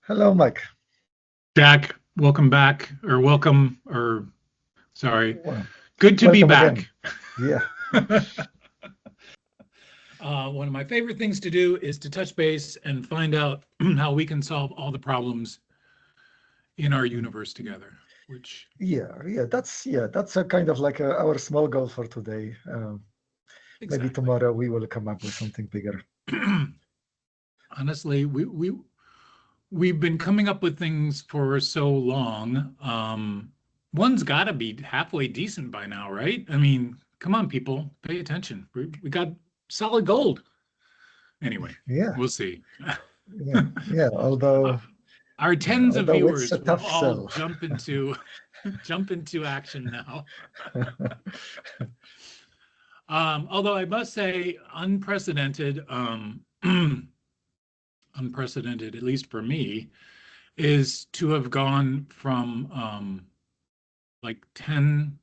Hello, Mike. Jack, welcome back, or sorry, Well, good to be welcome again. back. Yeah, One of my favorite things to do is to touch base and find out how we can solve all the problems in our universe together, which yeah. That's a kind of like our small goal for today. Maybe exactly. tomorrow we will come up with something bigger. Honestly, we've been coming up with things for so long. One's got to be halfway decent by now, right? I mean, come on, people, pay attention. We got solid gold. Anyway, Yeah, we'll see. yeah. Uh, Although, our yeah, tens of although it's a viewers will tough all sell. jump into jump into action now. Although I must say, unprecedented, at least for me, is to have gone from like 10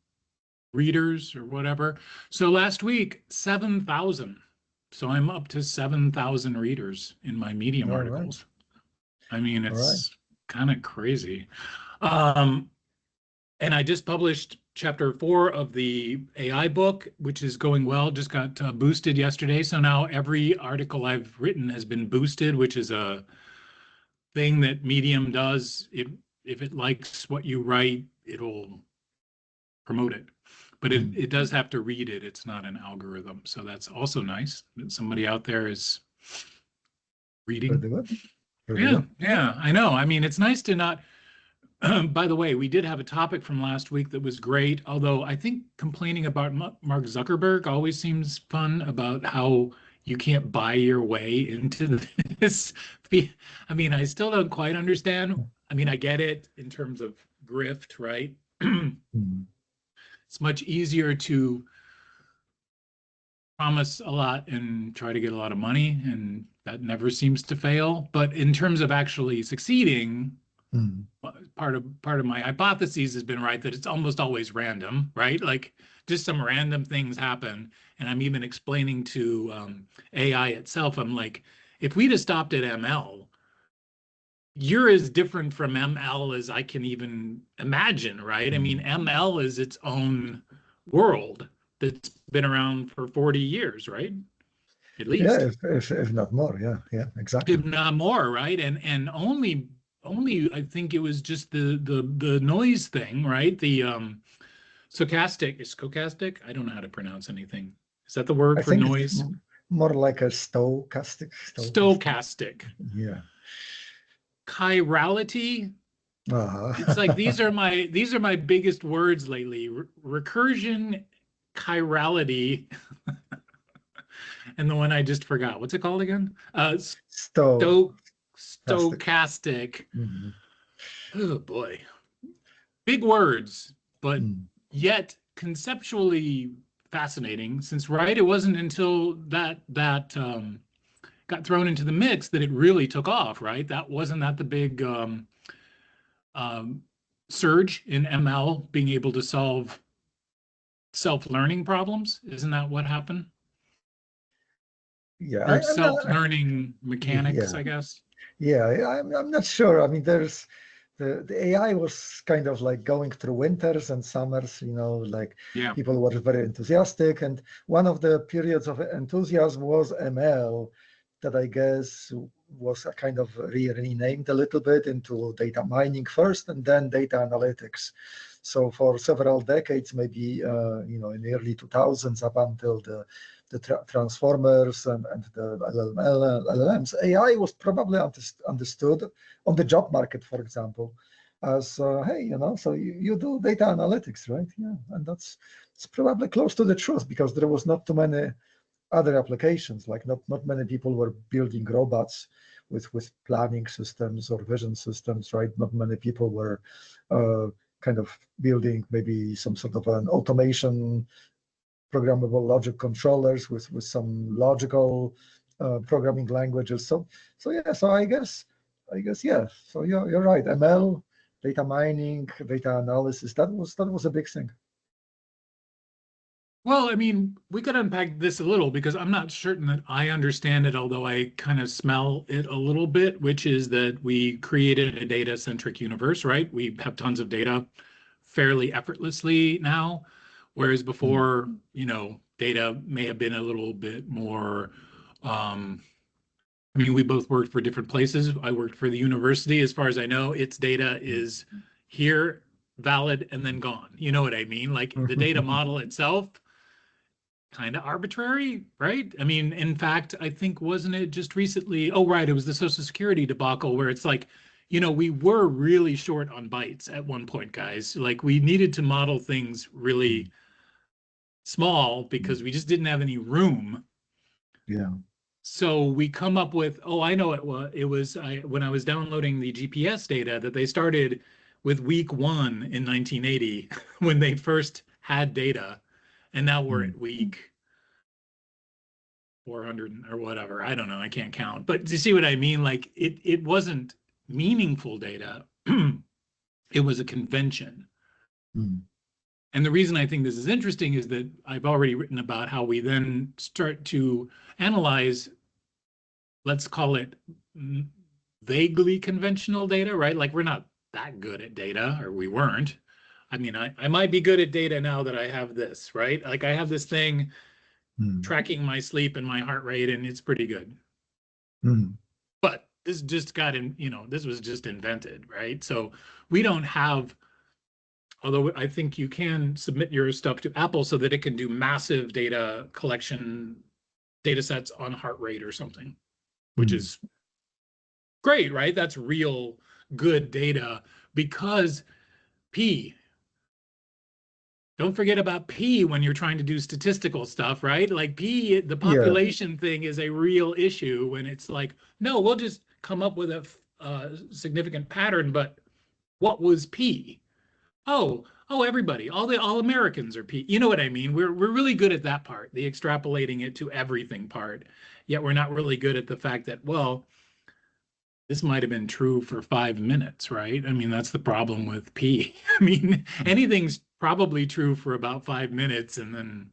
readers or whatever. So last week, 7,000. So I'm up to 7,000 readers in my Medium All right, articles. I mean, all right. it's kind of crazy. Um, and I just published chapter 4 of the AI book, which is going well. Just got boosted yesterday. So now every article I've written has been boosted, which is a thing that Medium does. If it likes what you write, it'll promote it. But it, Mm. it does have to read it. It's not an algorithm. So that's also nice that somebody out there is reading. Pretty good, pretty Yeah, good. yeah, I know. I mean, it's nice to not. By the way, we did have a topic from last week that was great, although I think complaining about Mark Zuckerberg always seems fun about how you can't buy your way into this. I mean, I still don't quite understand. I mean, I get it in terms of grift, right? Mm. It's much easier to promise a lot and try to get a lot of money, and that never seems to fail. But in terms of actually succeeding, Mm. part of my hypotheses has been right that it's almost always random, right? Like just some random things happen, and I'm even explaining to AI itself. I'm like, if we'd have stopped at ML, you're as different from ML as I can even imagine, right? I mean, Mm. ML is its own world that's been around for 40 years, right? At Yeah, least, if not more. Yeah, yeah, exactly. if not more, right? And only I think it was just the noise thing, right? The stochastic. I don't know how to pronounce anything. Is that the word I for think it's noise? more like a stochastic. Stochastic. Yeah. Chirality. It's like Uh-huh. these are my biggest words lately. Recursion, chirality, and the one I just forgot. What's it called again? Sto Stochastic. stochastic. Mhm. Oh boy. Big words, but Mm. yet conceptually fascinating. Since right, it wasn't until that got thrown into the mix that it really took off. Right, that the big um, surge in ML being able to solve self-learning problems. Isn't that what happened? Yeah, Or I'm not. self-learning mechanics, Yeah, I guess. yeah. I'm not sure. I mean, there's the AI was kind of like going through winters and summers. Like Yeah. people were very enthusiastic, and one of the periods of enthusiasm was ML, that I guess was a kind of renamed a little bit into data mining first, and then data analytics. So for several decades, maybe in the early 2000s up until the transformers and the LLMs, AI was probably understood on the job market, for example, as hey, so you do data analytics, right? Yeah, and that's it's probably close to the truth because there was not too many other applications. Like not many people were building robots with planning systems or vision systems, right? Not many people were uh, kind of building maybe some sort of an automation programmable logic controllers with some logical programming languages. So yeah. So I guess yeah. So you're right. ML, data mining, data analysis. That was a big thing. Well, I mean, we could unpack this a little because I'm not certain that I understand it, although I kind of smell it a little bit, which is that we created a data-centric universe, right? We have tons of data fairly effortlessly now, whereas before, data may have been a little bit more, I mean, we both worked for different places. I worked for the university. As far as I know, its data is here, valid, and then gone. You know what I mean? Like the data model itself, kind of arbitrary, right? I mean, in fact, I think, wasn't it just recently? Oh, right. It was the Social Security debacle where it's like, we were really short on bytes at one point, guys. Like we needed to model things really small because we just didn't have any room. Yeah. So we come up with, oh, I know when I was downloading the GPS data that they started with week 1 in 1980 when they first had data, and now we're at week 400 or whatever. I don't know. I can't count. But do you see what I mean? Like it wasn't meaningful data. It was a convention. And the reason I think this is interesting is that I've already written about how we then start to analyze, let's call it vaguely conventional data, right? Like we're not that good at data, or we weren't. I mean, I might be good at data now that I have this, right? Like I have this thing tracking my sleep and my heart rate, and it's pretty good. But this just got in, this was just invented, right? So we don't have, although I think you can submit your stuff to Apple so that it can do massive data collection data sets on heart rate or something, which is great, right? That's real good data because P. Don't forget about P when you're trying to do statistical stuff, right? Like P, the population thing is a real issue when it's like, no, we'll just come up with a significant pattern, but what was P? Oh, everybody, all Americans are P. You know what I mean? We're really good at that part, the extrapolating it to everything part. Yet we're not really good at the fact that, well, this might have been true for 5 minutes, right? I mean, that's the problem with P. I mean, anything's probably true for about 5 minutes and then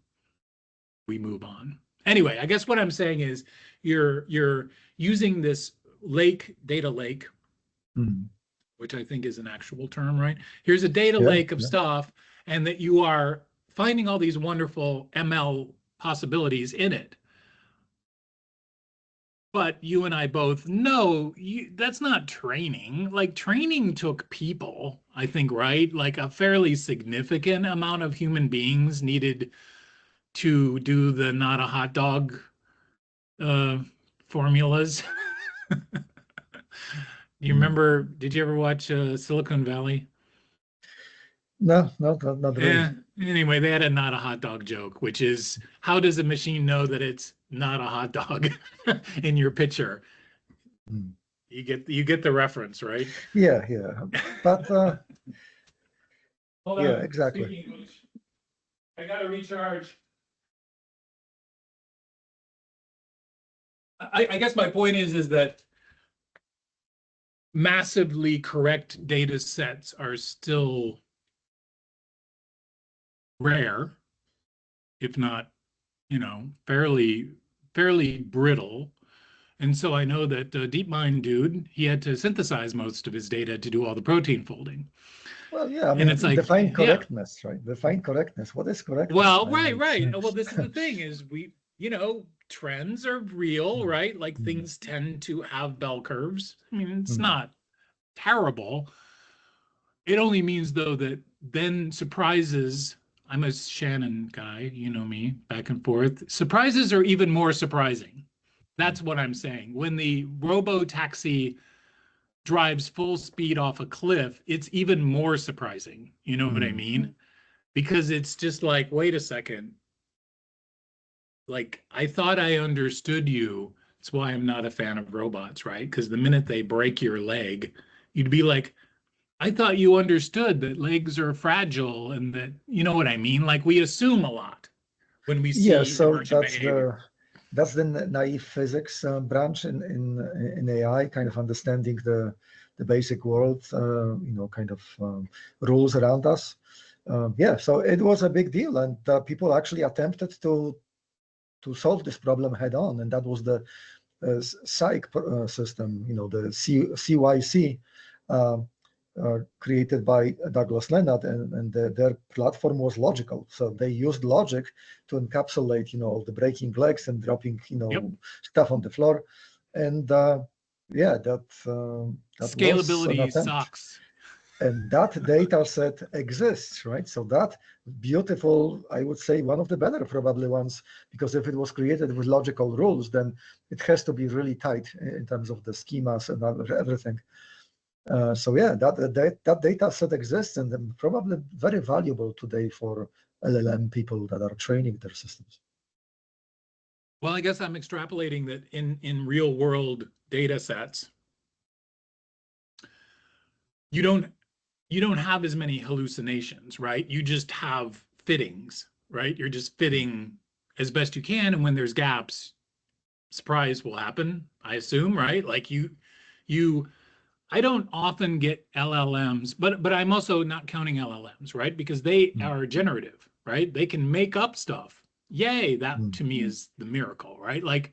we move on. Anyway, I guess what I'm saying is you're using this data lake, which I think is an actual term, right? Here's a data lake of stuff, and that you are finding all these wonderful ML possibilities in it. But you and I both know that's not training. Like training took people, I think, right? Like a fairly significant amount of human beings needed to do the not a hot dog formulas. You remember, did you ever watch Silicon Valley? No, not really. Anyway, they had a not a hot dog joke, which is, how does a machine know that it's not a hot dog in your picture? You get the reference, right? Yeah. But hold on. Exactly. I gotta recharge. I guess my point is that massively correct data sets are still rare, if not, fairly brittle. And so I know that DeepMind dude, he had to synthesize most of his data to do all the protein folding. Well, yeah, I mean, it's like, define correctness, right? Define correctness. What is correctness? Well, right. Well, this is the thing is trends are real, right? Like things tend to have bell curves. I mean, it's not terrible. It only means, though, that then surprises, I'm a Shannon guy, you know me, back and forth. Surprises are even more surprising. That's what I'm saying. When the robo-taxi drives full speed off a cliff, it's even more surprising. You know what I mean? Because it's just like, wait a second. Like, I thought I understood you. That's why I'm not a fan of robots, right? Because the minute they break your leg, you'd be like, I thought you understood that legs are fragile and that, you know what I mean? Like we assume a lot when we see emergent behavior. That's the naive physics branch in AI, kind of understanding the basic world, kind of rules around us. yeah, so it was a big deal, and people actually attempted to solve this problem head on, and that was the psych system, the CYC, created by Douglas Lennart, and their platform was logical. So they used logic to encapsulate, all the breaking legs and dropping, Yep. stuff on the floor, and yeah, that was an Scalability attempt. sucks. And that data set exists, right? So that beautiful, I would say, one of the better probably ones, because if it was created with logical rules, then it has to be really tight in terms of the schemas and everything. So yeah, that data set exists, and probably very valuable today for LLM people that are training their systems. Well, I guess I'm extrapolating that in real world data sets, you don't have as many hallucinations, right? You just have fittings, right? You're just fitting as best you can, and when there's gaps, surprise will happen, I assume, right? Like I don't often get LLMs, but I'm also not counting LLMs, right? Because they are generative, right? They can make up stuff. Yay, that to me is the miracle, right? Like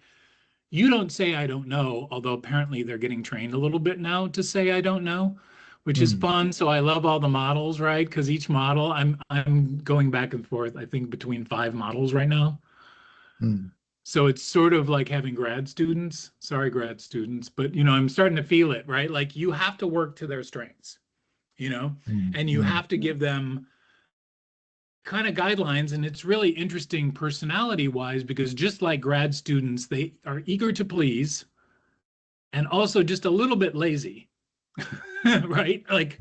you don't say I don't know, although apparently they're getting trained a little bit now to say I don't know, which is fun. So I love all the models, right? Because each model, I'm going back and forth, I think between 5 models right now. So it's sort of like having grad students. Sorry, grad students, but I'm starting to feel it, right? Like you have to work to their strengths, and you have to give them kind of guidelines. And it's really interesting personality wise, because just like grad students, they are eager to please and also just a little bit lazy, right? Like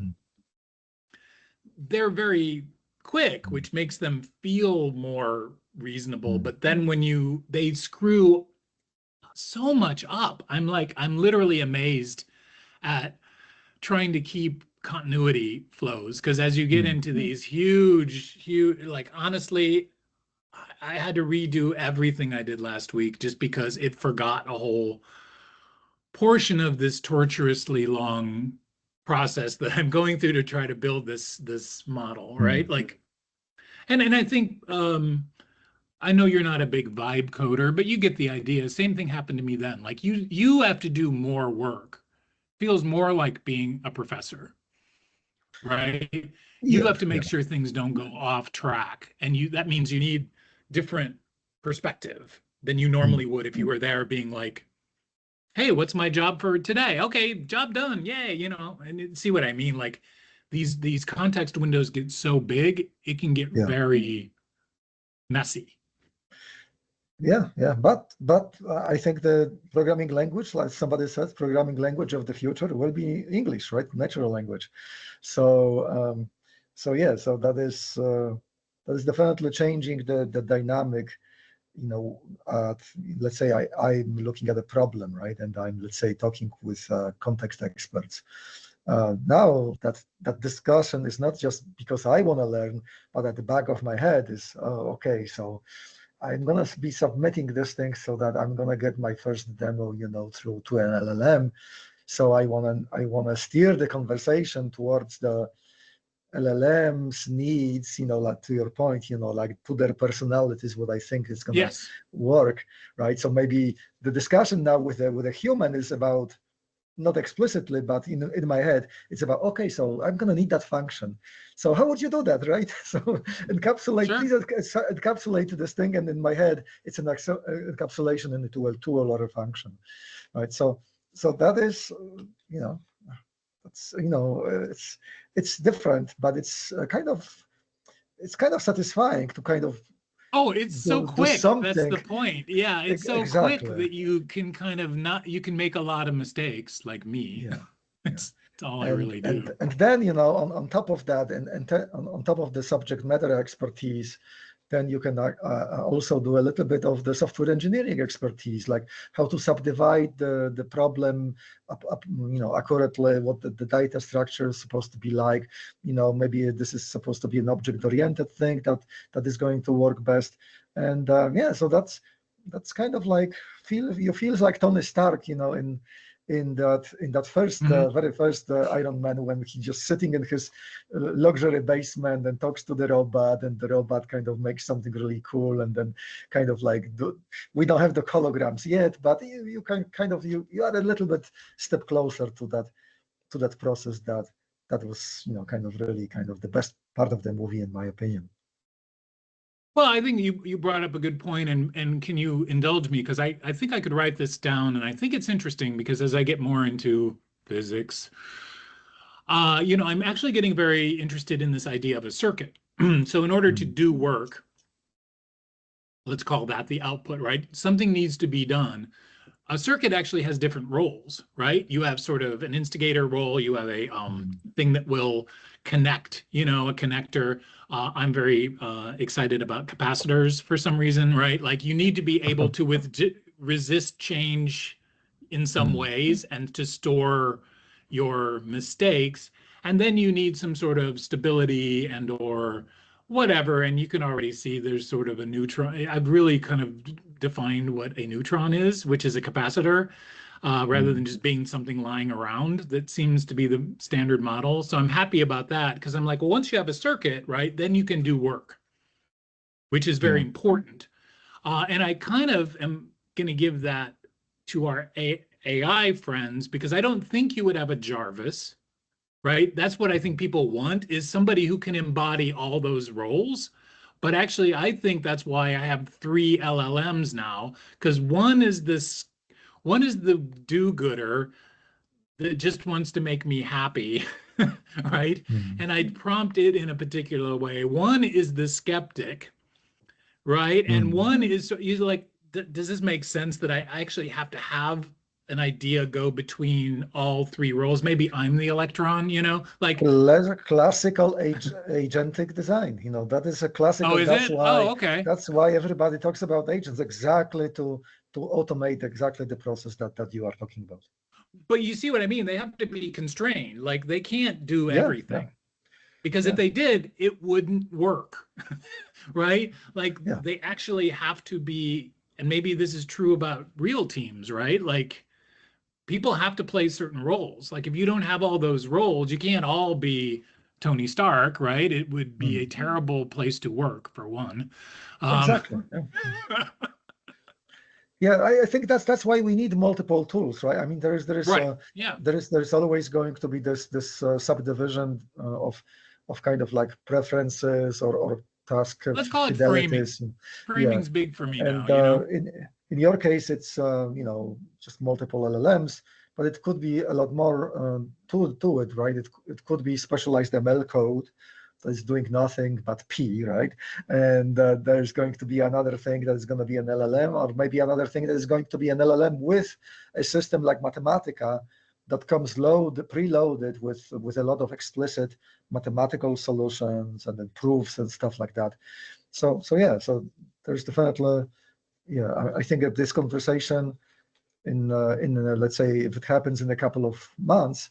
they're very quick, which makes them feel more reasonable. But then when they screw so much up, I'm literally amazed at trying to keep continuity flows, because as you get into these huge, like honestly, I had to redo everything I did last week just because it forgot a whole portion of this torturously long process that I'm going through to try to build this model, right? Like, and I think I know you're not a big vibe coder, but you get the idea. Same thing happened to me then. Like you have to do more work. Feels more like being a professor, right? You have to make sure things don't go off track, and that means you need different perspective than you normally would if you were there being like, hey, what's my job for today? Okay, job done. Yay, and see what I mean? Like these context windows get so big, it can get very messy. Yeah, but I think the programming language, like somebody said, programming language of the future will be English, right? Natural language. So yeah, so that is definitely changing the dynamic. Let's say I'm looking at a problem, right, and I'm, let's say, talking with context experts. Now that discussion is not just because I want to learn, but at the back of my head is, okay, so I'm gonna be submitting this thing so that I'm gonna get my first demo, through to an LLM. So I wanna steer the conversation towards the LLM's needs, like to your point, like to their personalities, what I think is gonna work, right? So maybe the discussion now with a human is about, not explicitly, but in my head, it's about, okay, so I'm gonna need that function. So how would you do that, right? So encapsulate, please encapsulate this thing, and in my head, it's an encapsulation into a tool or a function, right? So that is, it's different, but it's kind of satisfying to kind of it's so quick. That's the point. Yeah, it's so quick that you can kind of you can make a lot of mistakes, like me. It's all I really do. And then, on top of that, and on top of the subject matter expertise, then you can also do a little bit of the software engineering expertise, like how to subdivide the problem accurately, what the data structure is supposed to be like. Maybe this is supposed to be an object-oriented thing that is going to work best. And so that's kind of like feels like Tony Stark, in in that first Mhm. very first Iron Man, when he's just sitting in his luxury basement and talks to the robot, and the robot kind of makes something really cool, and then kind of like we don't have the holograms yet, but you can kind of you are a little bit step closer to that process that was kind of really kind of the best part of the movie in my opinion. Well, I think you brought up a good point, and can you indulge me? Because I think I could write this down, and I think it's interesting because as I get more into physics, I'm actually getting very interested in this idea of a circuit. So in order to Mm, do work, let's call that the output, right? Something needs to be done. A circuit actually has different roles, right? You have sort of an instigator role, you have a mm, thing that will connect, a connector. I'm very excited about capacitors for some reason, right? Like you need to be able to resist change in some mm, ways and to store your mistakes. And then you need some sort of stability and or whatever. And you can already see there's sort of a neutron. I've really kind of defined what a neutron is, which is a capacitor, rather than mm. just being something lying around. That seems to be the standard model. So I'm happy about that because I'm like, well, once you have a circuit, right, then you can do work, which is very Yeah. important. And I kind of am going to give that to our AI friends because I don't think you would have a Jarvis, right? That's what I think people want is somebody who can embody all those roles. But actually, I think that's why I have three LLMs now, because one is the do-gooder that just wants to make me happy, right? Mm. And I prompt it in a particular way. One is the skeptic, right? And Mm. one is usually like, does this make sense that I actually have to have an idea go between all three roles? Maybe I'm the electron, like, Classical agentic design, that is a oh, classical. is That's it? why Oh, okay. everybody talks about agents, exactly to automate exactly the process that you are talking about. But you see what I mean? They have to be constrained. Like they can't do Yeah, yeah, everything because if yeah, they did, it wouldn't work, right? Like yeah. they actually have to be, and maybe this is true about real teams, right? Like people have to play certain roles. Like if you don't have all those roles, you can't all be Tony Stark, right? It would be a Mm. terrible place to work, for one. Um, Exactly. Yeah. Yeah, I think that's why we need multiple tools, right? I mean, right. Yeah. there's always going to be this subdivision of kind of like preferences or task Let's call it framing. fidelities. Yeah, Framing's big for me now, and you know? in your case, it's just multiple LLMs, but it could be a lot more to it, right? It could be specialized ML code that is doing nothing but P, right? And there's going to be another thing that is going to be an LLM, or maybe another thing that is going to be an LLM with a system like Mathematica that comes preloaded with a lot of explicit mathematical solutions and then proofs and stuff like that. So yeah, so there's definitely, yeah, I think that this conversation in let's say if it happens in a couple of months,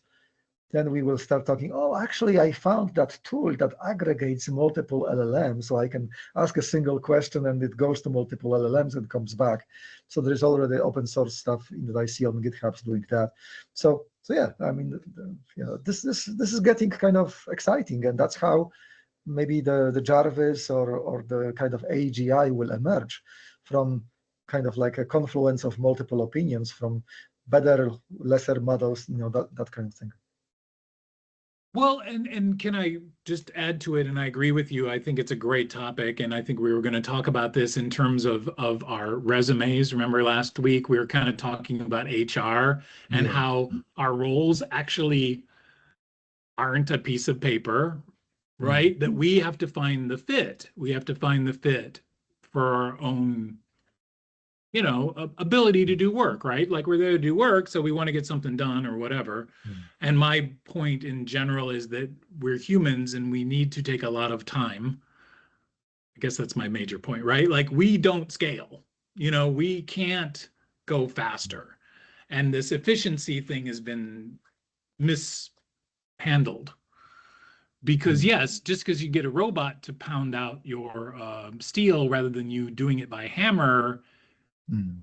then we will start talking, oh, actually, I found that tool that aggregates multiple LLMs. So I can ask a single question and it goes to multiple LLMs and comes back. So there's already open source stuff that I see on GitHub doing that. So yeah, I mean, this is getting kind of exciting, and that's how maybe the Jarvis or the kind of AGI will emerge from kind of like a confluence of multiple opinions from better, lesser models, that kind of thing. Well, and can I just add to it? And I agree with you. I think it's a great topic, and I think we were going to talk about this in terms of our resumes. Remember last week we were kind of talking about HR and Yeah. how our roles actually aren't a piece of paper, Mm. right? That we have to find the fit. We have to find the fit for our own ability to do work, right? Like we're there to do work, so we want to get something done or whatever. Mm. And my point in general is that we're humans and we need to take a lot of time. I guess that's my major point, right? Like we don't scale, we can't go faster. And this efficiency thing has been mishandled because Mm. yes, just because you get a robot to pound out your steel rather than you doing it by hammer Mm.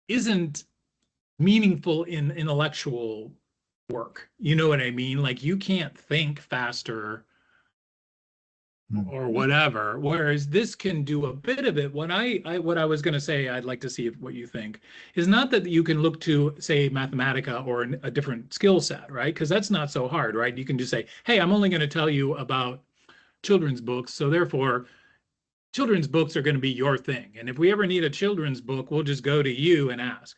isn't meaningful in intellectual work. You know what I mean? Like you can't think faster or whatever, whereas this can do a bit of it. What I was going to say, I'd like to see what you think, is not that you can look to, say, Mathematica or a different skill set, right? Because that's not so hard, right? You can just say, hey, I'm only going to tell you about children's books, so therefore children's books are going to be your thing. And if we ever need a children's book, we'll just go to you and ask.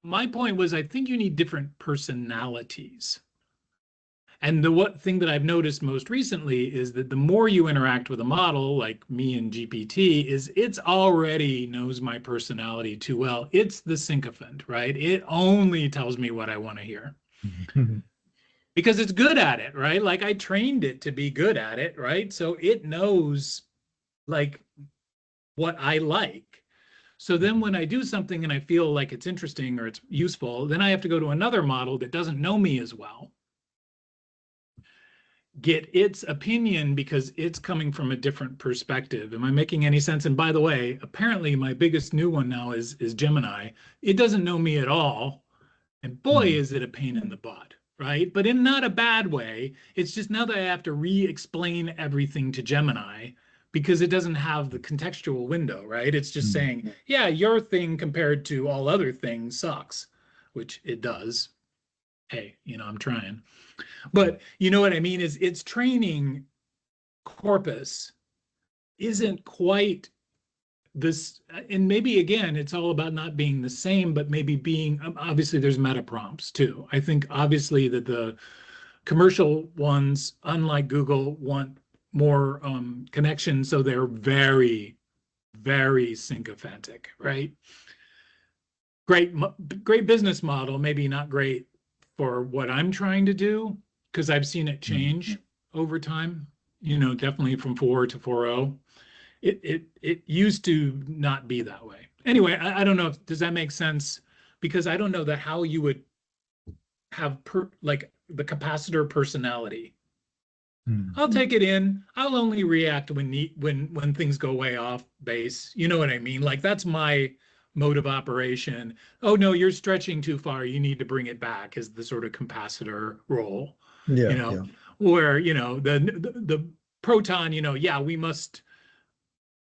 My point was, I think you need different personalities. And the thing that I've noticed most recently is that the more you interact with a model, like me and GPT, is it's already knows my personality too well. It's the sycophant, right? It only tells me what I want to hear. Because it's good at it, right? Like I trained it to be good at it, right? So it knows like what I like. So then when I do something and I feel like it's interesting or it's useful, then I have to go to another model that doesn't know me as well, get its opinion because it's coming from a different perspective. Am I making any sense? And by the way, apparently my biggest new one now is Gemini. It doesn't know me at all. And boy, is it a pain in the butt, right? But in not a bad way. It's just now that I have to re-explain everything to Gemini because it doesn't have the contextual window, right? It's just saying, yeah, your thing compared to all other things sucks, which it does. Hey, I'm trying. But you know what I mean? Is its training corpus isn't quite this, and maybe again, it's all about not being the same, but maybe being, obviously there's meta prompts too. I think obviously that the commercial ones, unlike Google, want more connection, so they're very, very sycophantic, right? Great business model, maybe not great for what I'm trying to do, because I've seen it change over time, definitely from 4 to 4.0. It used to not be that way. Anyway, I don't know does that make sense? Because I don't know that how you would have like the capacitor personality. I'll take it in. I'll only react when things go way off base. You know what I mean? Like that's my mode of operation. Oh no, you're stretching too far. You need to bring it back is the sort of capacitor role. Yeah. Where the proton, yeah, we must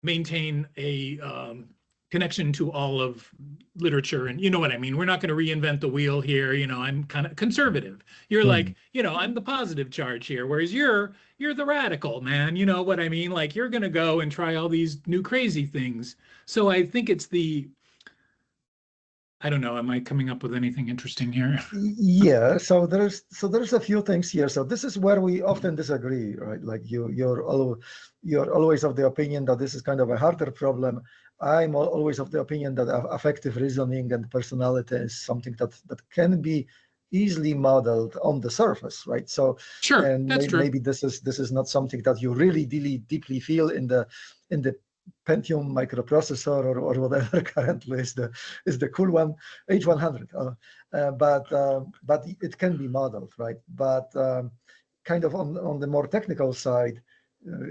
maintain a connection to all of literature, and you know what I mean. We're not going to reinvent the wheel here. I'm kind of conservative. You're like, I'm the positive charge here, whereas you're the radical, man. You know what I mean? Like you're going to go and try all these new crazy things. So I think it's I don't know. Am I coming up with anything interesting here? Yeah. So there's a few things here. So this is where we often disagree, right? Like you're always of the opinion that this is kind of a harder problem. I'm always of the opinion that affective reasoning and personality is something that can be easily modeled on the surface, right? So sure, and that's true. Maybe this is not something that you really deeply feel in the Pentium microprocessor or whatever currently is the cool one, H100. But it can be modeled, right? But kind of on the more technical side,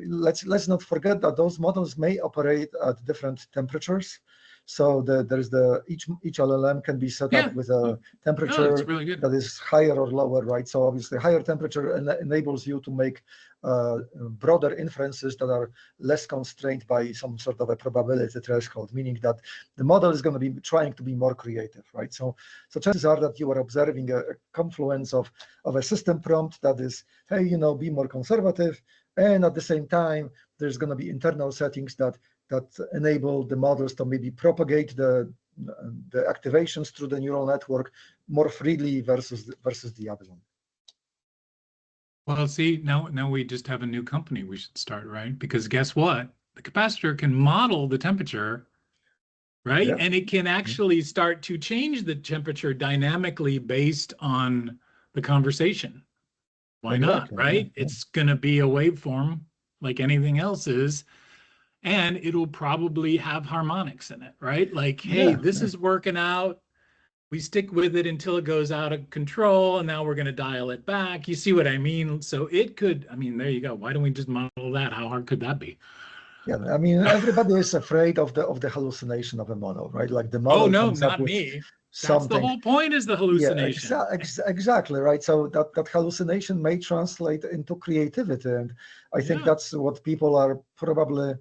let's not forget that those models may operate at different temperatures. So there's each LLM can be set up with a temperature really that is higher or lower, right? So obviously higher temperature enables you to make broader inferences that are less constrained by some sort of a probability threshold, meaning that the model is going to be trying to be more creative, right? So chances are that you are observing a confluence of a system prompt that is, hey, be more conservative, and at the same time, there's going to be internal settings that enable the models to maybe propagate the activations through the neural network more freely versus the other one. Well, see, now we just have a new company we should start, right? Because guess what? The capacitor can model the temperature, right? Yeah. And it can actually start to change the temperature dynamically based on the conversation. Why not, right? Yeah. It's going to be a waveform like anything else is, and it'll probably have harmonics in it, right? Like, hey, this is working out. We stick with it until it goes out of control, and now we're going to dial it back. You see what I mean? So it could, there you go. Why don't we just model that? How hard could that be? Yeah, everybody is afraid of the hallucination of a model, right? Like the model no, comes up not with me. That's the something. whole point, is the Yeah, hallucination. exactly right. So that hallucination may translate into creativity, and I think Yeah. that's what people are probably,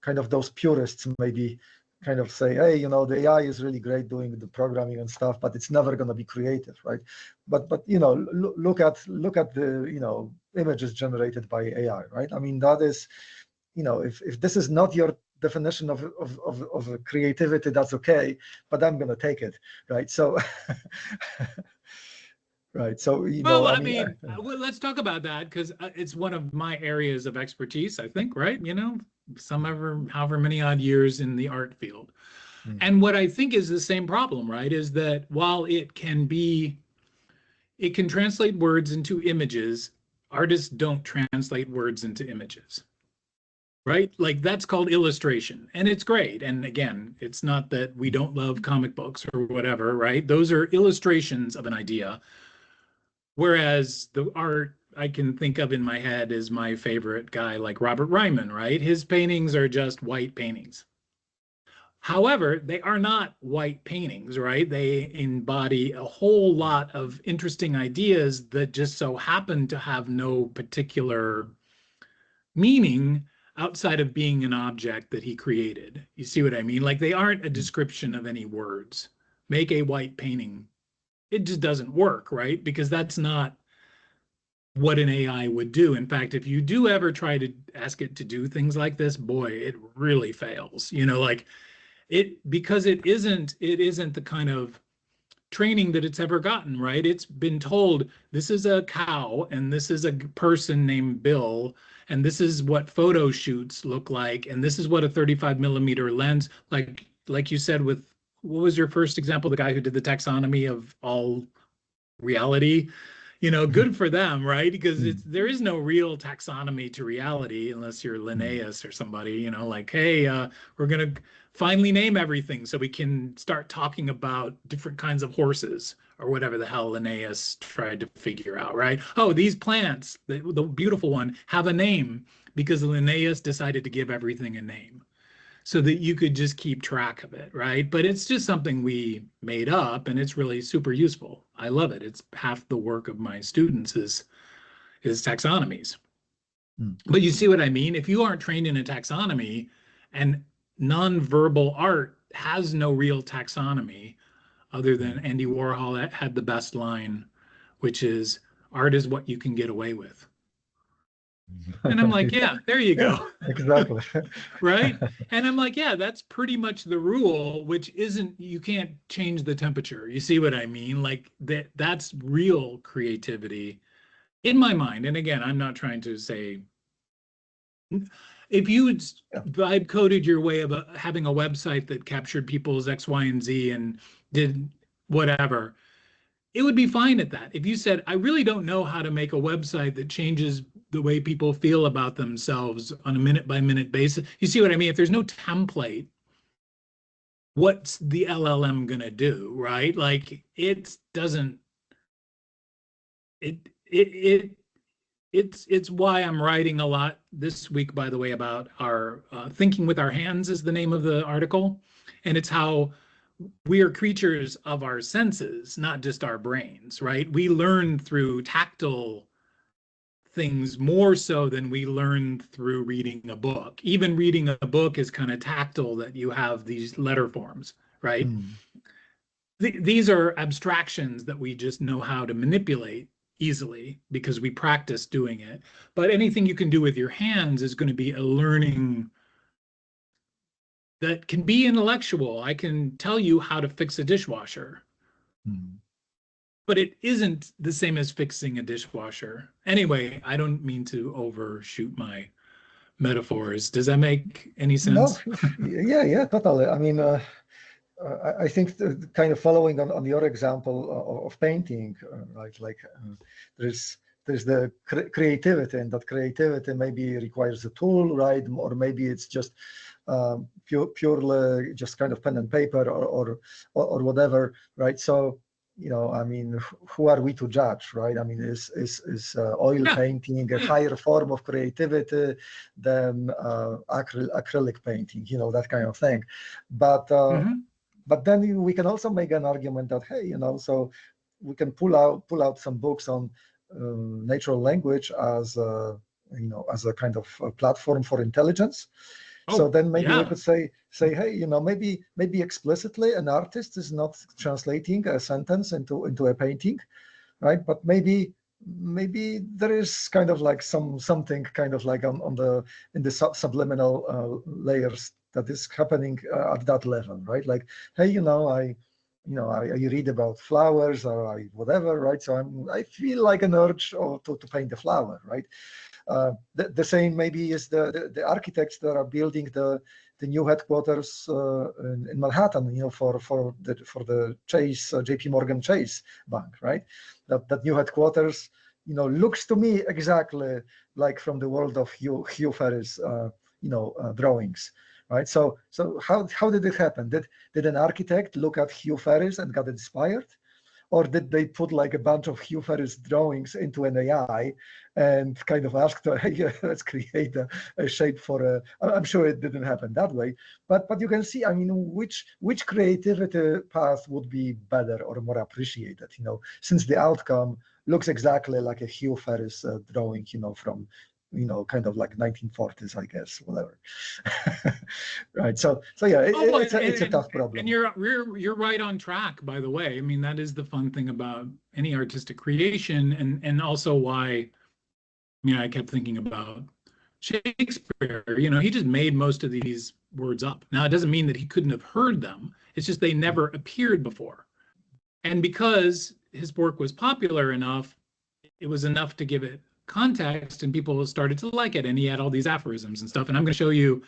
kind of those purists maybe kind of say, hey, the AI is really great doing the programming and stuff, but it's never going to be creative, right? But look at the images generated by AI, right? I mean, that is, if this is not your definition of creativity, that's okay, but I'm going to take it, right? So right, so Well, I I mean, mean, well, let's talk about that, because it's one of my areas of expertise, I think, right? However many odd years in the art field. And what I think is the same problem, right, is that while it can translate words into images, artists don't translate words into images, right? Like, that's called illustration, and it's great. And again, it's not that we don't love comic books or whatever, right? Those are illustrations of an idea. Whereas the art I can think of in my head is my favorite guy, like Robert Ryman, right? His paintings are just white paintings. However, they are not white paintings, right? They embody a whole lot of interesting ideas that just so happen to have no particular meaning outside of being an object that he created. You see what I mean? Like, they aren't a description of any words. Make a white painting. It just doesn't work, right? Because that's not what an AI would do. In fact, if you do ever try to ask it to do things like this, boy, it really fails. Like, because it isn't the kind of training that it's ever gotten, right? It's been told, this is a cow and this is a person named Bill, and this is what photo shoots look like, and this is what a 35 millimeter lens, like you said, with, what was your first example, the guy who did the taxonomy of all reality. Good for them, right? Because there is no real taxonomy to reality unless you're Linnaeus or somebody, like, hey, we're going to finally name everything so we can start talking about different kinds of horses, or whatever the hell Linnaeus tried to figure out, right? Oh, these plants, the beautiful one, have a name because Linnaeus decided to give everything a name so that you could just keep track of it, right? But it's just something we made up, and it's really super useful. I love it. It's half the work of my students is taxonomies. But you see what I mean? If you aren't trained in a taxonomy, and nonverbal art has no real taxonomy, other than Andy Warhol had the best line, which is, art is what you can get away with. And I'm like, yeah, there you go. Exactly. Right? And I'm like, yeah, that's pretty much the rule, which isn't, you can't change the temperature. You see what I mean? Like, that's real creativity in my mind. And again, I'm not trying to say, if you vibe coded your way of having a website that captured people's X, Y, and Z and did whatever, it would be fine at that. If you said, I really don't know how to make a website that changes the way people feel about themselves on a minute by minute basis. You see what I mean? If there's no template, what's the LLM going to do, right? Like, it doesn't, it's why I'm writing a lot this week, by the way, about our thinking with our hands is the name of the article. And it's how we are creatures of our senses, not just our brains, right? We learn through tactile things more so than we learn through reading a book. Even reading a book is kind of tactile, that you have these letter forms, right? These are abstractions that we just know how to manipulate easily because we practice doing it. But anything you can do with your hands is going to be a learning that can be intellectual. I can tell you how to fix a dishwasher, but it isn't the same as fixing a dishwasher. Anyway, I don't mean to overshoot my metaphors. Does that make any No, sense? yeah, totally. I mean, I think kind of following on your example of painting, right? Like, there's the creativity, and that creativity maybe requires a tool, right? Or maybe it's just purely just kind of pen and paper, or whatever, right? So, I mean, who are we to judge, right? I mean, is oil painting a higher form of creativity than acrylic painting, that kind of thing. But But then we can also make an argument that, hey, so we can pull out some books on natural language as as a kind of a platform for intelligence. So then maybe we could say, hey, maybe explicitly an artist is not translating a sentence into a painting, right? But maybe there is kind of like something kind of like in the subliminal layers that is happening at that level, right? Like, hey, I read about flowers or whatever, right? So I feel like an urge to paint a flower, right? The same maybe is the architects that are building the new headquarters in Manhattan, for the Chase JP Morgan Chase Bank, right? That new headquarters, looks to me exactly like from the world of Hugh Ferris, drawings, right? So how did it happen? Did an architect look at Hugh Ferris and got inspired? Or did they put like a bunch of Hugh Ferris drawings into an AI and kind of asked, hey, let's create a shape for a, I'm sure it didn't happen that way, but you can see, I mean, which creativity path would be better or more appreciated, since the outcome looks exactly like a Hugh Ferris drawing, from, kind of like 1940s, I guess, whatever. Right. So yeah, it's a tough problem. And you're right on track, by the way. I mean, that is the fun thing about any artistic creation, and also why, I kept thinking about Shakespeare. He just made most of these words up. Now, it doesn't mean that he couldn't have heard them. It's just they never appeared before. And because his work was popular enough, it was enough to give it context, and people started to like it, and he had all these aphorisms and stuff. And I'm going to show you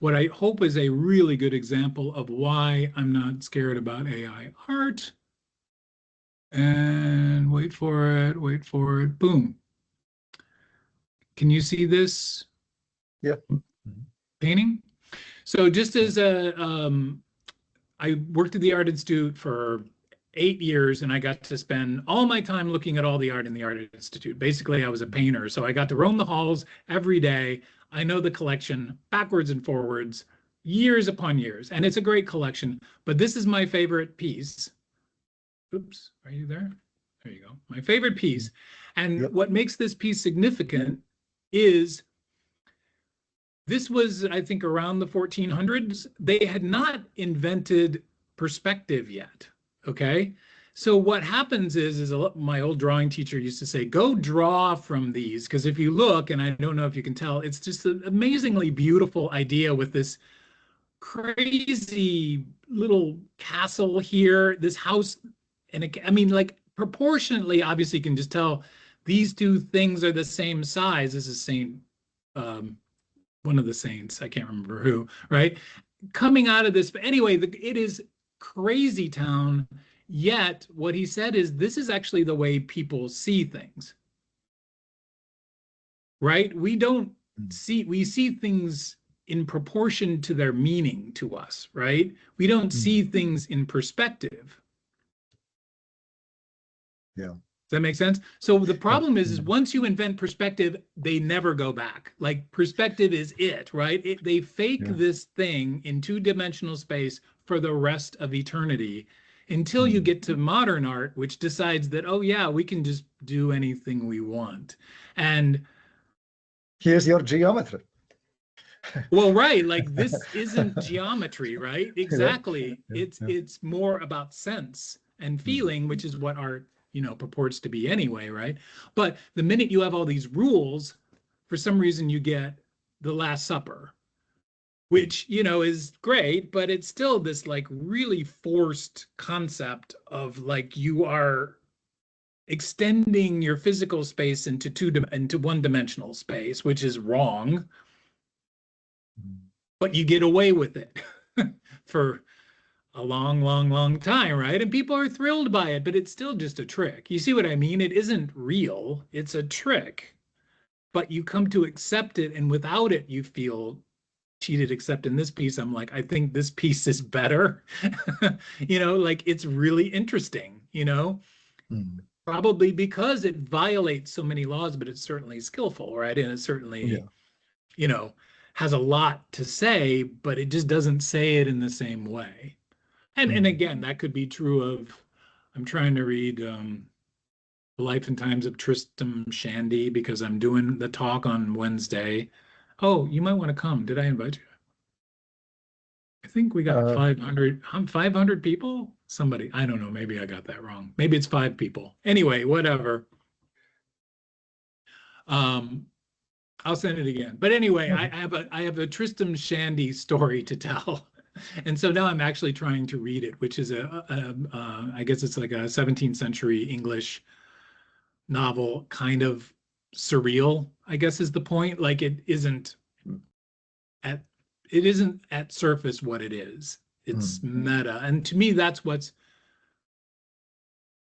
what I hope is a really good example of why I'm not scared about AI art. And wait for it, boom. Can you see this? Yeah. Painting? So just as I worked at the Art Institute for 8 years, and I got to spend all my time looking at all the art in the Art Institute. Basically, I was a painter, so I got to roam the halls every day. I know the collection backwards and forwards, years upon years, and it's a great collection. But this is my favorite piece. Oops, are you there? There you go. My favorite piece. And what makes this piece significant is this was, I think, around the 1400s. They had not invented perspective yet. Okay, so what happens is my old drawing teacher used to say, go draw from these, because if you look, and I don't know if you can tell, it's just an amazingly beautiful idea with this crazy little castle here, this house, and I mean, like, proportionately, obviously you can just tell these two things are the same size. This is Saint, one of the saints, I can't remember who, right? Coming out of this, but anyway, it is crazy town, yet what he said is this is actually the way people see things, right? We see things in proportion to their meaning to us, right? We don't see things in perspective. Yeah. Does that make sense? So the problem is once you invent perspective, they never go back. Like, perspective is it, right? They fake this thing in two-dimensional space for the rest of eternity until you get to modern art, which decides that, oh yeah, we can just do anything we want. And here's your geometry. Well, right, like this isn't geometry, right? Exactly. It's more about sense and feeling, which is what art purports to be anyway, right? But the minute you have all these rules, for some reason you get the Last Supper, which, is great, but it's still this like really forced concept of like you are extending your physical space into one-dimensional space, which is wrong, but you get away with it for a long, long, long time, right? And people are thrilled by it, but it's still just a trick. You see what I mean? It isn't real. It's a trick, but you come to accept it, and without it, you feel cheated. Except in this piece, I'm like, I think this piece is better. Like it's really interesting, probably because it violates so many laws, but it's certainly skillful, right? And it certainly, has a lot to say, but it just doesn't say it in the same way. And again, that could be true of, I'm trying to read The Life and Times of Tristram Shandy because I'm doing the talk on Wednesday. Oh, you might want to come. Did I invite you? I think we got 500 people. Somebody, I don't know, maybe I got that wrong. Maybe it's 5 people. Anyway, whatever. I'll send it again. But anyway, I have a Tristram Shandy story to tell. And so now I'm actually trying to read it, which is I guess it's like a 17th century English novel, kind of surreal, I guess is the point. Like it isn't at surface what it is. It's meta. And to me, that's what's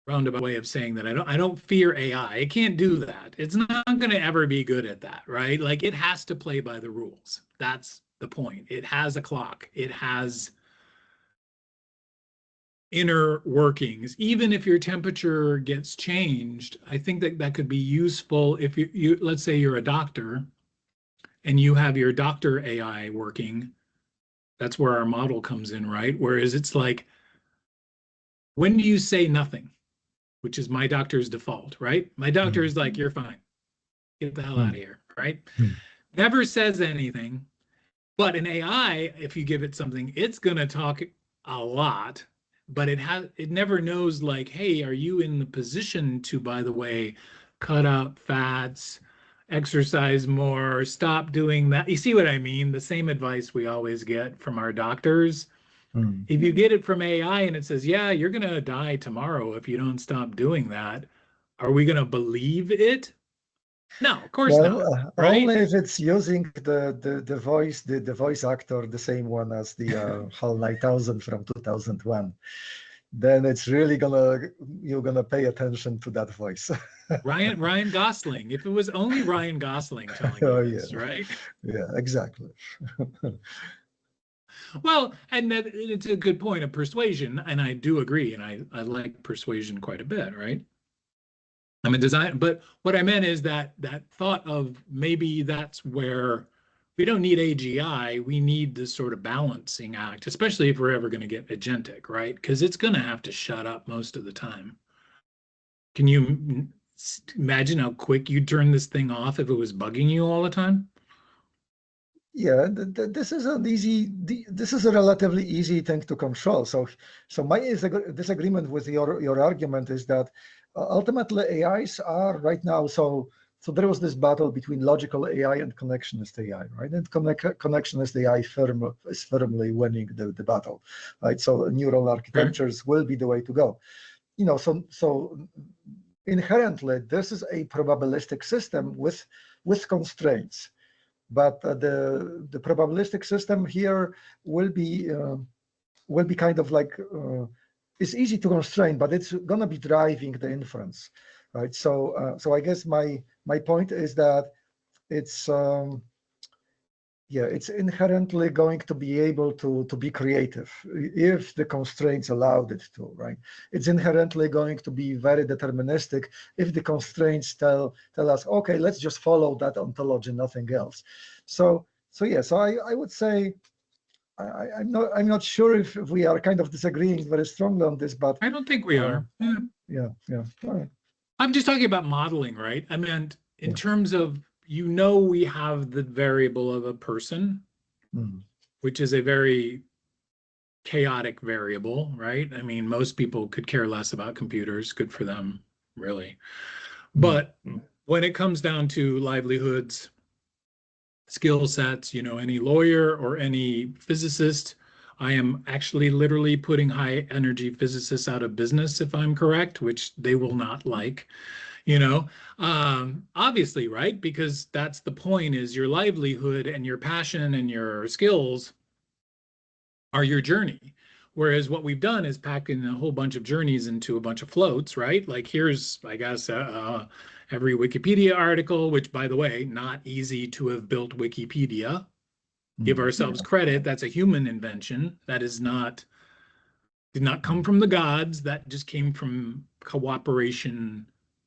roundabout way of saying that I don't fear AI. It can't do that. It's not going to ever be good at that, right? Like it has to play by the rules. That's the point. It has a clock. It has inner workings. Even if your temperature gets changed, I think that could be useful if you let's say you're a doctor and you have your doctor AI working. That's where our model comes in, right? Whereas it's like, when do you say nothing? Which is my doctor's default, right? My doctor is like, you're fine. Get the hell out of here, right? Never says anything. But an AI, if you give it something, it's going to talk a lot, but it never knows like, hey, are you in the position to, by the way, cut out fats, exercise more, stop doing that? You see what I mean? The same advice we always get from our doctors. If you get it from AI and it says, yeah, you're going to die tomorrow if you don't stop doing that, are we going to believe it? No, of course not. Right? Only if it's using the voice, the voice actor, the same one as the HAL 9000 from 2001. Then it's really you're gonna pay attention to that voice. Ryan Gosling. If it was only Ryan Gosling telling you this, right? Yeah, exactly. Well, and it's a good point of persuasion, and I do agree, and I like persuasion quite a bit, right? I'm a designer, but what I meant is that thought of maybe that's where we don't need AGI, we need this sort of balancing act, especially if we're ever going to get agentic, right? Because it's going to have to shut up most of the time. Can you imagine how quick you'd turn this thing off if it was bugging you all the time? Yeah, this is this is a relatively easy thing to control. So my disagreement with your argument is that ultimately AIs are right now. So there was this battle between logical AI and connectionist AI, right? And connectionist AI is firmly winning the battle, right? So neural architectures will be the way to go. You know, so inherently this is a probabilistic system with constraints. But the probabilistic system here will be kind of like it's easy to constrain, but it's going to be driving the inference, right? So I guess my point is that it's it's inherently going to be able to be creative if the constraints allowed it to, right? It's inherently going to be very deterministic if the constraints tell us, okay, let's just follow that ontology, nothing else. So I would say I'm not sure if we are kind of disagreeing very strongly on this, but I don't think we are. Yeah. All right. I'm just talking about modeling, right? I mean, in terms of, we have the variable of a person, which is a very chaotic variable, right? I mean, most people could care less about computers. Good for them, really. But when it comes down to livelihoods, skill sets, any lawyer or any physicist, I am actually literally putting high energy physicists out of business if I'm correct, which they will not like. Obviously, right? Because that's the point, is your livelihood and your passion and your skills are your journey. Whereas what we've done is pack in a whole bunch of journeys into a bunch of floats, right? Like here's, I guess, every Wikipedia article, which, by the way, not easy to have built Wikipedia. Give ourselves credit. That's a human invention. That did not come from the gods. That just came from cooperation,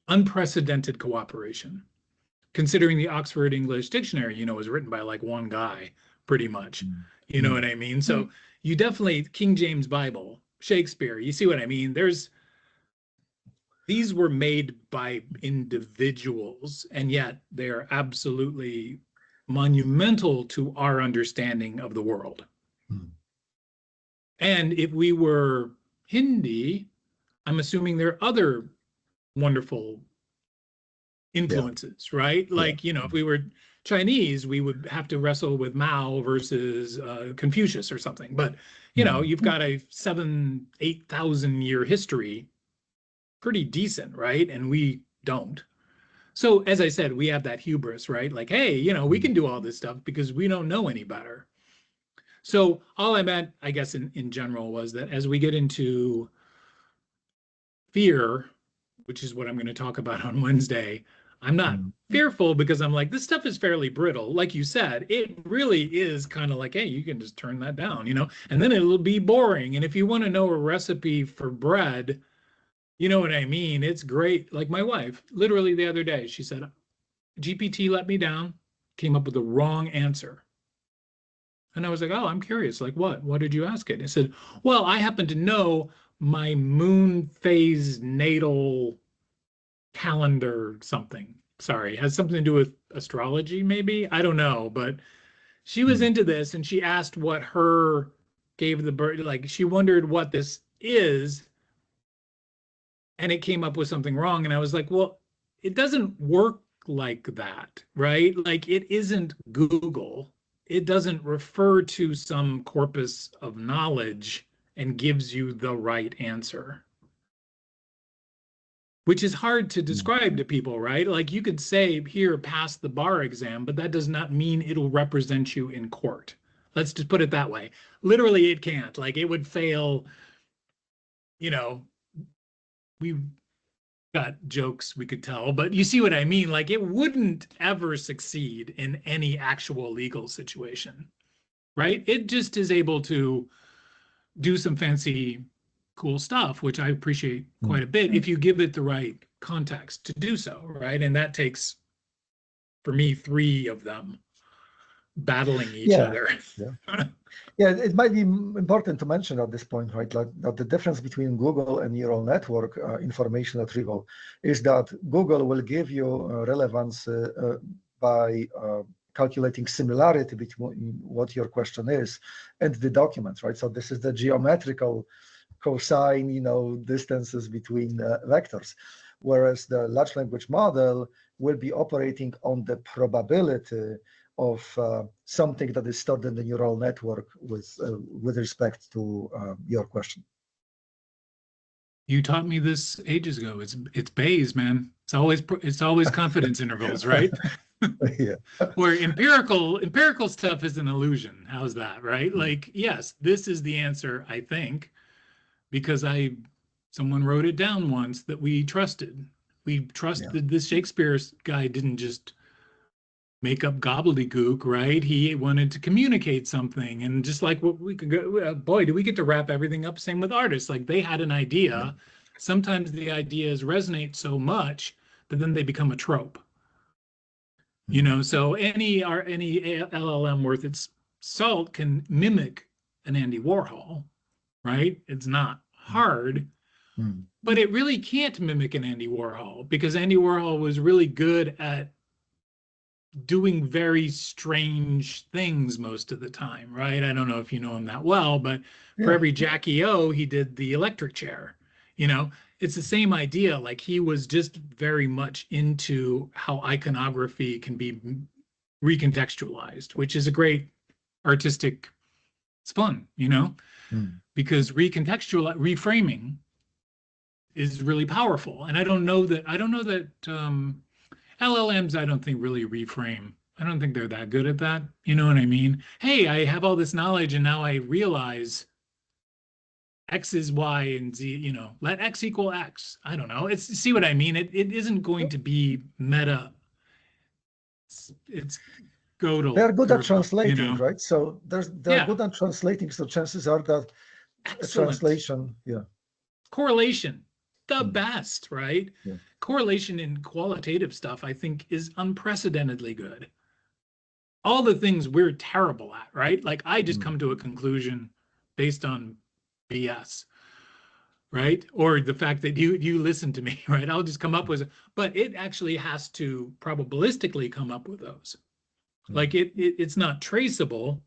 unprecedented cooperation. Considering the Oxford English Dictionary, was written by like one guy, pretty much. You know what I mean? So you definitely, King James Bible, Shakespeare. You see what I mean? These were made by individuals, and yet they are absolutely monumental to our understanding of the world. Hmm. And if we were Hindi, I'm assuming there are other wonderful influences, right? Like, you know, if we were Chinese, we would have to wrestle with Mao versus Confucius or something. But, you know, you've got a 8,000 year history, pretty decent, right? And we don't. So, as I said, we have that hubris, right? Like, hey, you know, we can do all this stuff because we don't know any better. So all I meant, I guess, in general was that as we get into fear, which is what I'm going to talk about on Wednesday, I'm not fearful because I'm like, this stuff is fairly brittle. Like you said, it really is kind of like, hey, you can just turn that down, you know, and then it'll be boring. And if you want to know a recipe for bread, you know what I mean? It's great. Like my wife, literally the other day, she said, GPT let me down, came up with the wrong answer. And I was like, oh, I'm curious. Like, what? What did you ask it? It said, well, I happen to know my moon phase natal calendar something. Sorry, has something to do with astrology, maybe? I don't know. But she was into this and she asked what her gave the bird, like, she wondered what this is. And it came up with something wrong. And I was like, well, it doesn't work like that, right? Like, it isn't Google. It doesn't refer to some corpus of knowledge and gives you the right answer, which is hard to describe to people, right? Like you could say, here, pass the bar exam, but that does not mean it'll represent you in court. Let's just put it that way. Literally, it can't. Like it would fail, you know, we've got jokes we could tell, but you see what I mean? Like it wouldn't ever succeed in any actual legal situation. Right? It just is able to do some fancy, cool stuff, which I appreciate quite a bit if you give it the right context to do so, right? And that takes, for me, 3 of them battling each other. Yeah, it might be important to mention at this point, right, like that the difference between Google and neural network information retrieval is that Google will give you relevance by calculating similarity between what your question is and the documents, right? So this is the geometrical cosine, you know, distances between vectors, whereas the large language model will be operating on the probability of something that is stored in the neural network with respect to your question. You taught me this ages ago. It's Bayes, man. It's always confidence intervals, right? Yeah. Where empirical stuff is an illusion. How's that, right? Like, yes, this is the answer, I think, because someone wrote it down once that we trusted. We trusted this Shakespeare guy didn't just make up gobbledygook, right? He wanted to communicate something. And just like what we could go, boy, do we get to wrap everything up? Same with artists. Like they had an idea. Sometimes the ideas resonate so much that then they become a trope. You know, so any LLM worth its salt can mimic an Andy Warhol, right? It's not hard, but it really can't mimic an Andy Warhol because Andy Warhol was really good at doing very strange things most of the time, right? I don't know if you know him that well, but for every Jackie O, he did the electric chair. You know, it's the same idea. Like he was just very much into how iconography can be recontextualized, which is a great artistic, it's fun, you know, because reframing is really powerful. And I don't know that LLMs, I don't think really reframe. I don't think they're that good at that. You know what I mean? Hey, I have all this knowledge and now I realize X is Y and Z, you know, let X equal X. I don't know. See what I mean? It isn't going to be meta. It's Godel. They're good at translating, you know? right? So they're good at translating. So chances are that translation, correlation, the best, right? Yeah. Correlation in qualitative stuff, I think, is unprecedentedly good. All the things we're terrible at, right? Like I just come to a conclusion based on BS. right? Or the fact that you listen to me, right? I'll just come up with, but it actually has to probabilistically come up with those. Like it's not traceable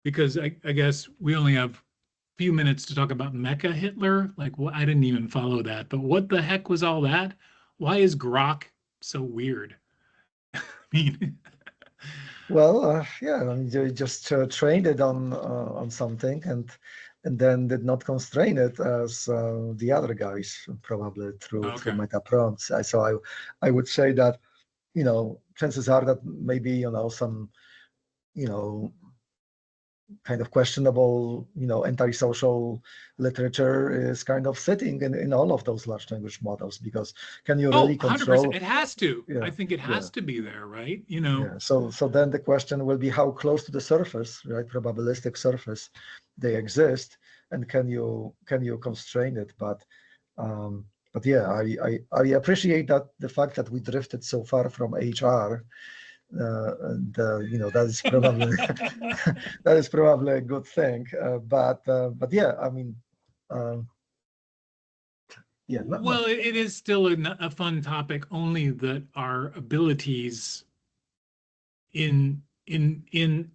because I guess we only have a few minutes to talk about Mecha Hitler. Like, what? I didn't even follow that, but what the heck was all that? Why is Grok so weird? I mean, Well, yeah, I mean, you just trained it on something and then did not constrain it as the other guys probably through okay. meta prompts. I would say that chances are that maybe some you know kind of questionable antisocial literature is kind of sitting in all of those large language models, because can you Oh, really 100%. control? It has to. I Yeah, think it yeah. has to be there, right? Yeah, so then the question will be how close to the surface, right, probabilistic surface, they exist, and can you constrain it? But yeah, I appreciate that the fact that we drifted so far from HR, and that is probably that is probably a good thing. But yeah, I mean, um, yeah, Well, it is still a fun topic, only that our abilities in in in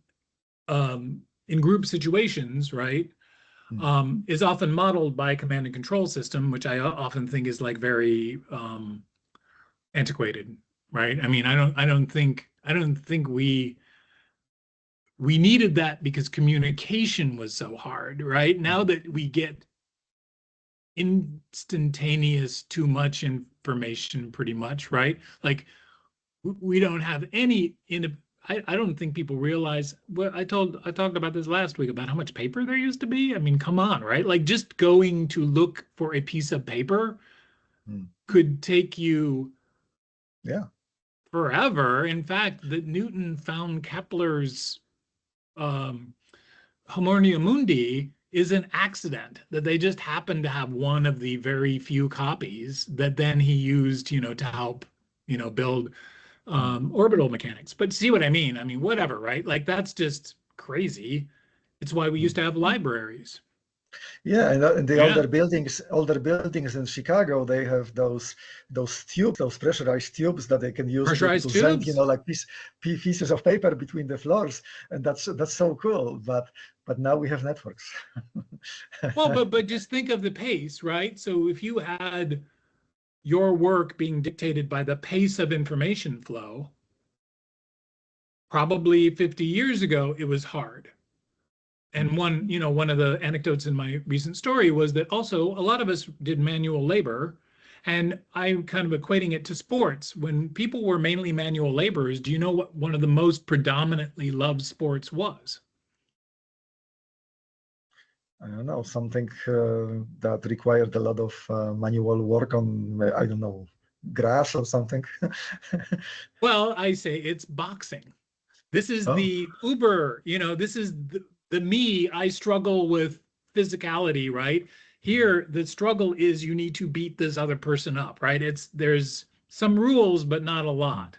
in group situations, right, is often modeled by a command and control system, which I often think is like very antiquated, right? I mean, I don't think we needed that because communication was so hard, right? Now that we get instantaneous too much information pretty much, right? Like we don't have any in I don't think people realize well I talked about this last week about how much paper there used to be. I mean, come on, right? Like just going to look for a piece of paper could take you yeah. forever. In fact, that Newton found Kepler's um, Harmonia Mundi is an accident that they just happened to have one of the very few copies that then he used, to help, build orbital mechanics. But see what I mean? I mean, whatever, right? Like that's just crazy. It's why we used to have libraries. Yeah, and in the Yeah, older buildings in Chicago, they have those tubes, those pressurized tubes that they can use to pressurized send, tubes. like pieces of paper between the floors, and that's so cool. But now we have networks. Well, but just think of the pace, right? So if you had your work being dictated by the pace of information flow, probably 50 years ago, it was hard. And one of the anecdotes in my recent story was that also a lot of us did manual labor. And I'm kind of equating it to sports. When people were mainly manual laborers, do you know what one of the most predominantly loved sports was? I don't know, something that required a lot of manual work on, I don't know, grass or something. Well, I say it's boxing. This is Oh. the Uber, this is the me. I struggle with physicality, right? Here, the struggle is you need to beat this other person up, right? There's some rules, but not a lot.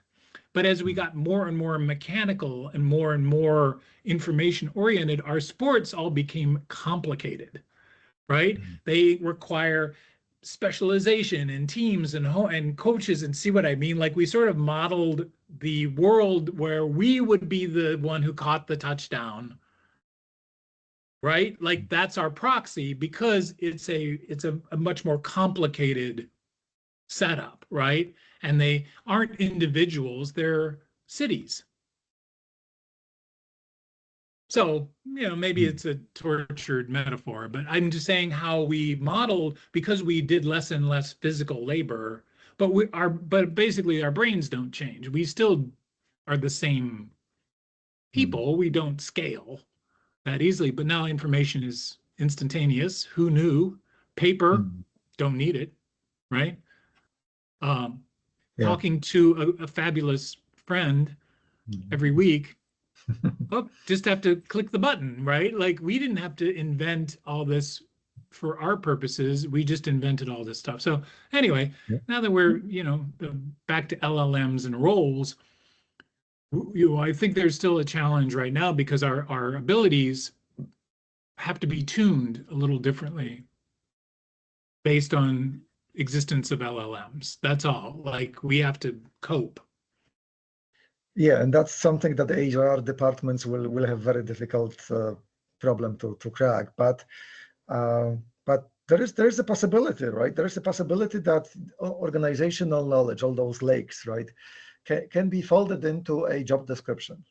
But as we got more and more mechanical and more information oriented, our sports all became complicated, right? They require specialization and teams and coaches, and see what I mean? Like we sort of modeled the world where we would be the one who caught the touchdown, right? Like that's our proxy because it's a much more complicated setup, right? And they aren't individuals, they're cities. So, maybe it's a tortured metaphor, but I'm just saying how we modeled because we did less and less physical labor, but basically our brains don't change. We still are the same people. We don't scale that easily, but now information is instantaneous. Who knew? Paper, don't need it, right? Um, Yeah. Talking to a fabulous friend every week. Oh, just have to click the button, right? Like we didn't have to invent all this for our purposes. We just invented all this stuff. So anyway, Yeah. now that we're, back to LLMs and roles, I think there's still a challenge right now because our abilities have to be tuned a little differently. based on existence of LLMs. That's all. Like we have to cope. Yeah, and that's something that the HR departments will have very difficult problem to crack. But there is a possibility, right? There is a possibility that organizational knowledge, all those lakes, right, can be folded into a job description,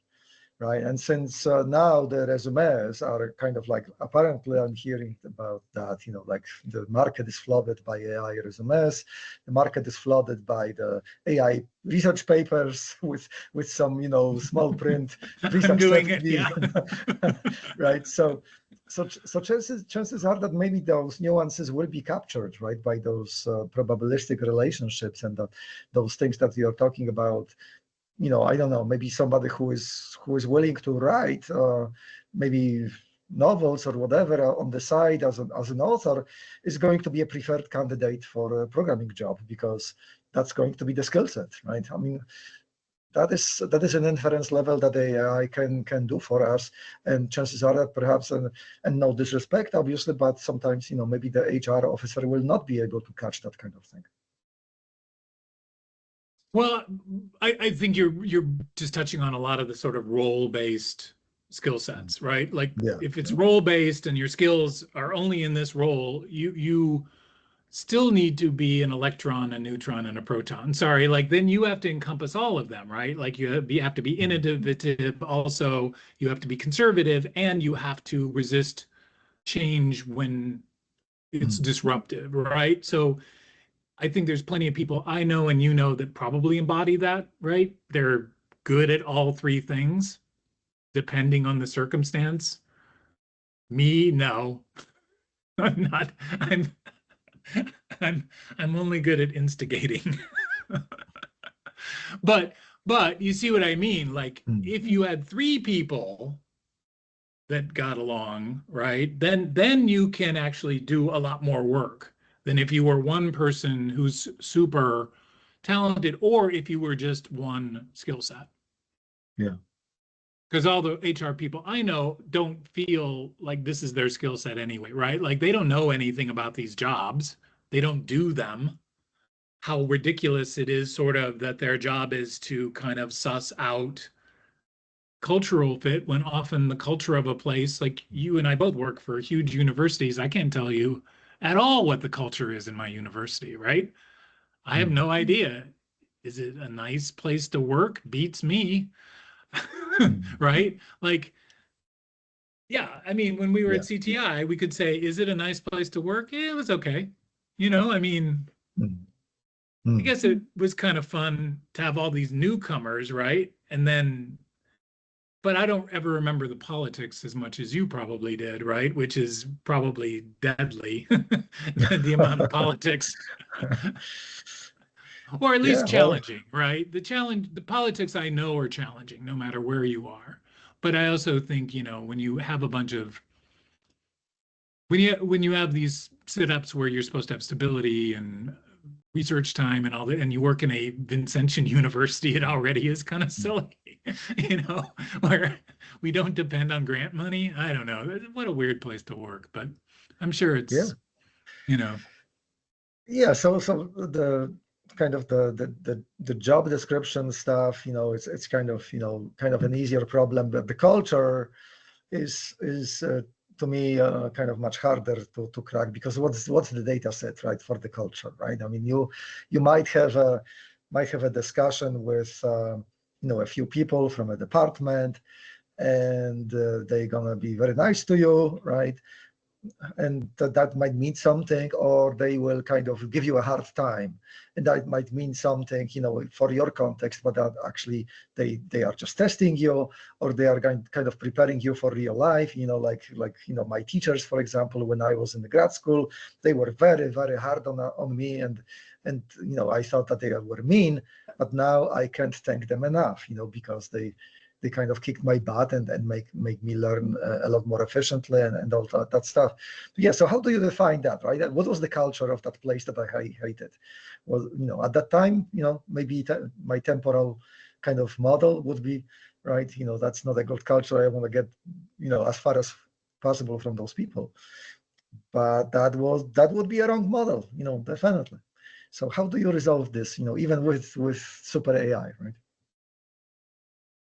right? And since now the resumes are kind of like, apparently I'm hearing about that, like the market is flooded by AI resumes, the market is flooded by the AI research papers with some, small print, please I'm doing accept it, me, yeah. right? So chances are that maybe those nuances will be captured, right, by those probabilistic relationships and those things that you're talking about. I don't know, maybe somebody who is willing to write maybe novels or whatever on the side as an author is going to be a preferred candidate for a programming job, because that's going to be the skill set, right? I mean, that is an inference level that AI can do for us, and chances are that perhaps, and no disrespect, obviously, but sometimes maybe the HR officer will not be able to catch that kind of thing. Well, I think you're just touching on a lot of the sort of role-based skill sets, right? Like Yeah. if it's role-based and your skills are only in this role, you still need to be an electron, a neutron, and a proton. Sorry, like then you have to encompass all of them, right? Like you have to be innovative, also you have to be conservative, and you have to resist change when it's disruptive, right? So I think there's plenty of people I know and that probably embody that, right? They're good at all three things, depending on the circumstance. Me, no. I'm not. I'm I'm only good at instigating. but you see what I mean? Like if you had three people that got along, right? Then you can actually do a lot more work than if you were one person who's super talented, or if you were just one skill set. Yeah. Because all the HR people I know don't feel like this is their skill set anyway, right? Like they don't know anything about these jobs. They don't do them. How ridiculous it is, sort of, that their job is to kind of suss out cultural fit, when often the culture of a place, like you and I both work for huge universities, I can't tell you at all what the culture is in my university, right? I have no idea. Is it a nice place to work? Beats me. Right? Like, yeah, I mean, when we were at CTI, we could say, is it a nice place to work? Yeah, it was okay. I mean, I guess it was kind of fun to have all these newcomers, right? But I don't ever remember the politics as much as you probably did, right? Which is probably deadly, the amount of politics. Or at least challenging, right? The politics I know are challenging no matter where you are. But I also think, when you have a bunch of, when you have these sit-ups where you're supposed to have stability and research time and all that, and you work in a Vincentian university, it already is kind of silly, where we don't depend on grant money. I don't know. What a weird place to work, but I'm sure it's, Yeah, so the kind of the job description stuff, it's kind of an easier problem, but the culture is to me kind of much harder to crack, because what's the data set, right, for the culture, right? I mean, you might have a discussion with a few people from a department, and they're gonna be very nice to you, right? And that might mean something, or they will kind of give you a hard time, and that might mean something, for your context, but that actually they are just testing you, or they are kind of preparing you for real life. Like my teachers, for example, when I was in the grad school, they were very, very hard on me, and I thought that they were mean, but now I can't thank them enough, because they kind of kicked my butt and make me learn a lot more efficiently and all that stuff. But yeah, so how do you define that, right? What was the culture of that place that I hated? Well, at that time, maybe my temporal kind of model would be, right, that's not a good culture. I want to get, as far as possible from those people. but that would be a wrong model, definitely. So how do you resolve this, even with super AI, right?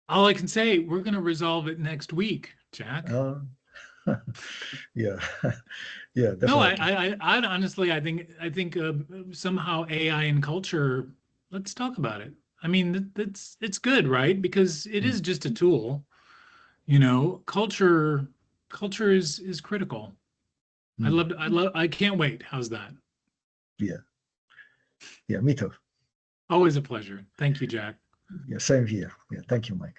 All I can say, we're going to resolve it next week, Jack. Yeah, yeah, No, definitely. I honestly, I think somehow AI and culture. Let's talk about it. I mean, it's good, right? Because it Mm, is just a tool. Culture is critical. mm. I can't wait. How's that? Yeah, yeah, me too. Always a pleasure. Thank you, Jack. Yeah, same here. Yeah, thank you, Mike.